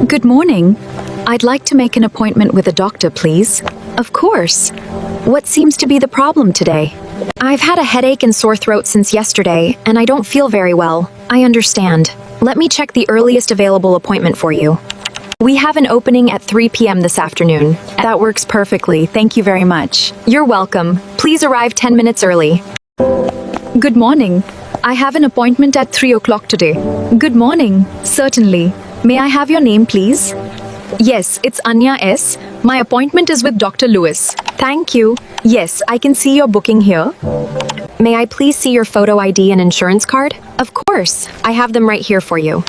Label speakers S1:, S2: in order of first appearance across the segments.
S1: Good morning. I'd like to make an appointment with a doctor, please. Of course. What seems to be the problem today? I've had a headache and sore throat since yesterday, and I don't feel very well. I understand. Let me check the earliest available appointment for you. We have an opening at 3 p.m. this afternoon. That works perfectly. Thank you very much. You're welcome. Please arrive 10 minutes early. Good morning. I have an appointment at 3 o'clock today. Good morning. Certainly. May I have your name, please? Yes, it's Aanya S. My appointment is with Dr. Lewis. Thank you. Yes, I can see your booking here. May I please see your photo ID and insurance card? Of course. I have them right here for you.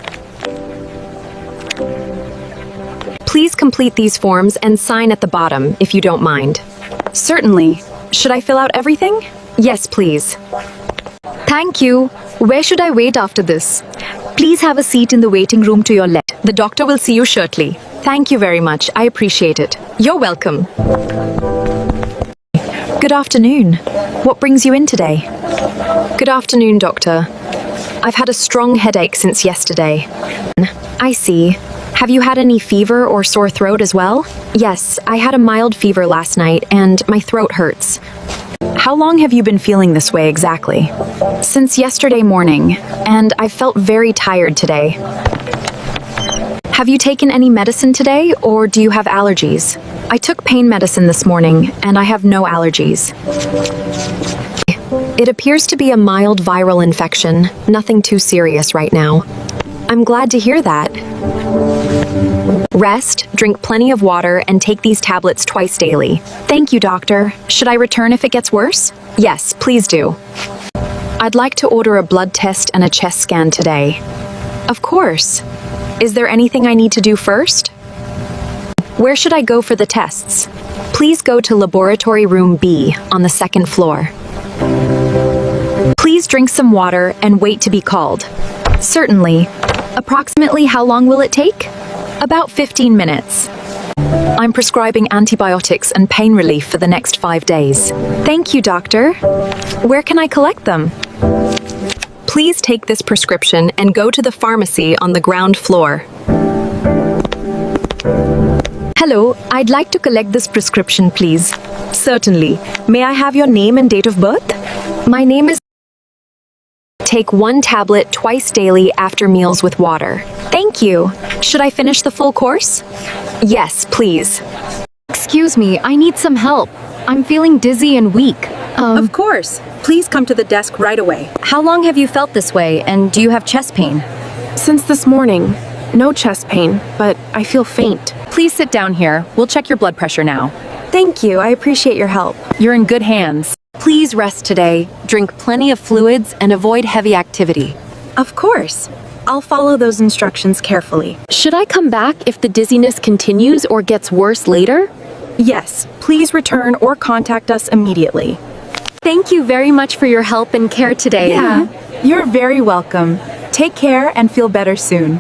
S1: Please complete these forms and sign at the bottom, if you don't mind. Certainly. Should I fill out everything? Yes, please. Thank you. Where should I wait after this? Please have a seat in the waiting room to your left. The doctor will see you shortly. Thank you very much. I appreciate it. You're welcome. Good afternoon. What brings you in today? Good afternoon, doctor. I've had a strong headache since yesterday. I see. Have you had any fever or sore throat as well? Yes, I had a mild fever last night and my throat hurts. How long have you been feeling this way exactly? Since yesterday morning, and I felt very tired today. Have you taken any medicine today, or do you have allergies? I took pain medicine this morning, and I have no allergies. It appears to be a mild viral infection, nothing too serious right now. I'm glad to hear that. Rest, drink plenty of water, and take these tablets twice daily. Thank you, doctor. Should I return if it gets worse? Yes, please do. I'd like to order a blood test and a chest scan today. Of course. Is there anything I need to do first? Where should I go for the tests? Please go to laboratory room B on the second floor. Please drink some water and wait to be called. Certainly. Approximately how long will it take? About 15 minutes. I'm prescribing antibiotics and pain relief for the next 5 days. Thank you, doctor. Where can I collect them? Please take this prescription and go to the pharmacy on the ground floor. Hello, I'd like to collect this prescription, please. Certainly. May I have your name and date of birth? My name is... Take 1 tablet twice daily after meals with water. Thank you. Should I finish the full course? Yes, please.
S2: Excuse me, I need some help. I'm feeling dizzy and weak.
S3: Of course. Please come to the desk right away.
S2: How long have you felt this way, and do you have chest pain?
S3: Since this morning. No chest pain, but I feel faint.
S2: Please sit down here. We'll check your blood pressure now.
S3: Thank you. I appreciate your help.
S2: You're in good hands. Please rest today, drink plenty of fluids, and avoid heavy activity.
S3: Of course. I'll follow those instructions carefully.
S2: Should I come back if the dizziness continues or gets worse later?
S3: Yes. Please return or contact us immediately.
S2: Thank you very much for your help and care today.
S3: You're very welcome. Take care and feel better soon.